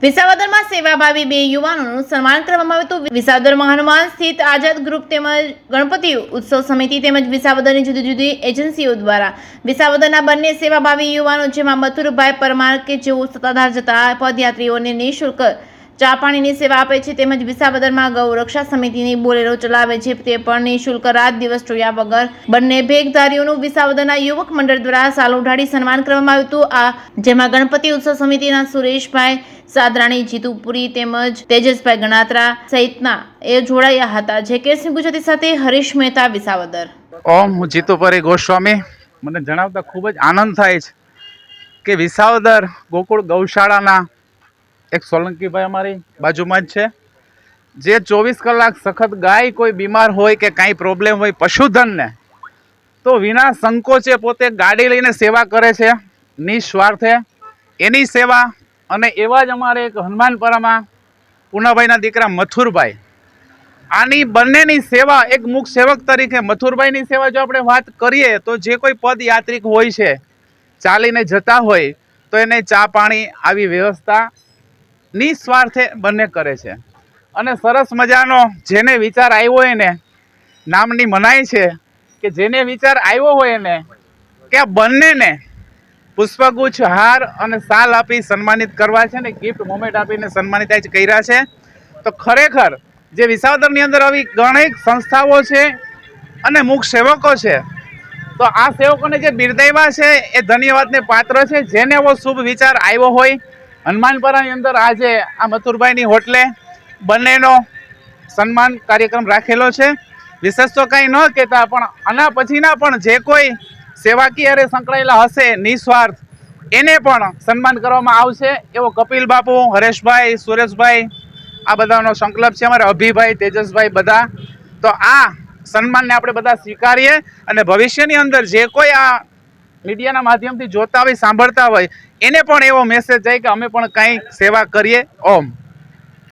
વિસાવદરમાં સેવાભાવી બે યુવાનોનું સન્માન કરવામાં આવ્યું હતું। વિસાવદરમાં હનુમાન સ્થિત આઝાદ ગ્રુપ તેમજ ગણપતિ ઉત્સવ સમિતિ તેમજ વિસાવદરની જુદી જુદી એજન્સીઓ દ્વારા વિસાવદરના બંને સેવાભાવી યુવાનો જેમાં મથુરભાઈ પરમાર કે જેઓ સત્તાધાર જતા પદયાત્રીઓને નિઃશુલ્ક ચા પાણીની સેવા આપે છે તેમજ વિસાવદરમાં ગૌ રક્ષા સમિતિની બોલેરો ચલાવે છે તે પણ નિઃશુલ્ક રાત દિવસ જોયા વગર બંને ભેગધારીઓનું વિસાવદરના યુવક મંડળ દ્વારા સાલ ઉઢાડી સન્માન કરવામાં આવ્યું હતું। આ જેમાં ગણપતિ ઉત્સવ સમિતિના સુરેશભાઈ સાદરાણી, જીતુપુરી તેમજ તેજસભાઈ ગણાત્રા સહિતના એ જોડાયા હતા। જે કેસની ગુજરાતી સાથે હરીશ મહેતા, વિસાવદર। ઓમ, હું જીતુપુરી ગોસ્વામી। મને જણાવતા ખૂબ જ આનંદ થાય છે કે વિસાવદર ગોકુળ ગૌશાળાના એક સોલંકીભાઈ અમારી બાજુમાં જ છે, જે 24 કલાક સખત ગાય કોઈ બીમાર હોય કે કાંઈ પ્રોબ્લેમ હોય પશુધનને, તો વિના સંકોચે પોતે ગાડી લઈને સેવા કરે છે નિસ્વાર્થે। એની સેવા અને એવા જ અમારે એક હનુમાનપરામાં પૂનાભાઈના દીકરા મથુરભાઈ, આની બંનેની સેવા એક મુખ સેવક તરીકે મથુરભાઈની સેવા જો આપણે વાત કરીએ તો જે કોઈ પદયાત્રિક હોય છે, ચાલીને જતા હોય તો એને ચા પાણી આવી વ્યવસ્થા નિસ્વાર્થે બંને કરે છે। અને સરસ મજાનો જેને વિચાર આવ્યો હોય ને, નામની મનાય છે કે જેને વિચાર આવ્યો હોય ને કે આ બંનેને પુષ્પગુચ્છ, હાર અને શાલ આપી સન્માનિત કરવા છે ને, ગિફ્ટ મોમેન્ટ આપીને સન્માનિત કર્યા છે। તો ખરેખર જે વિસાવદરની અંદર આવી ઘણી સંસ્થાઓ છે અને મુખ સેવકો છે, તો આ સેવકોને જે બિરદાવ્યા છે એ ધન્યવાદને પાત્ર છે। જેને એવો શુભ વિચાર આવ્યો હોય, હનુમાનપરાની અંદર આજે આ મથુરભાઈની હોટલે બંનેનો સન્માન કાર્યક્રમ રાખેલો છે। વિશેષ તો કંઈ ન કહેતા, પણ આના પછીના પણ જે કોઈ સેવાકીય સંકળાયેલા હશે નિસ્વાર્થ, એને પણ સન્માન કરવામાં આવશે એવો કપિલ બાપુ, હરેશભાઈ, સુરેશભાઈ આ બધાનો સંકલ્પ છે, અમારા અભિભાઈ, તેજસભાઈ બધા। તો આ સન્માનને આપણે બધા સ્વીકારીએ અને ભવિષ્યની અંદર જે કોઈ આ મીડિયાના માધ્યમથી જોતા હોય, સાંભળતા હોય, એને પણ એવો મેસેજ જાય કે અમે પણ કંઈ સેવા કરીએ। ઓમ।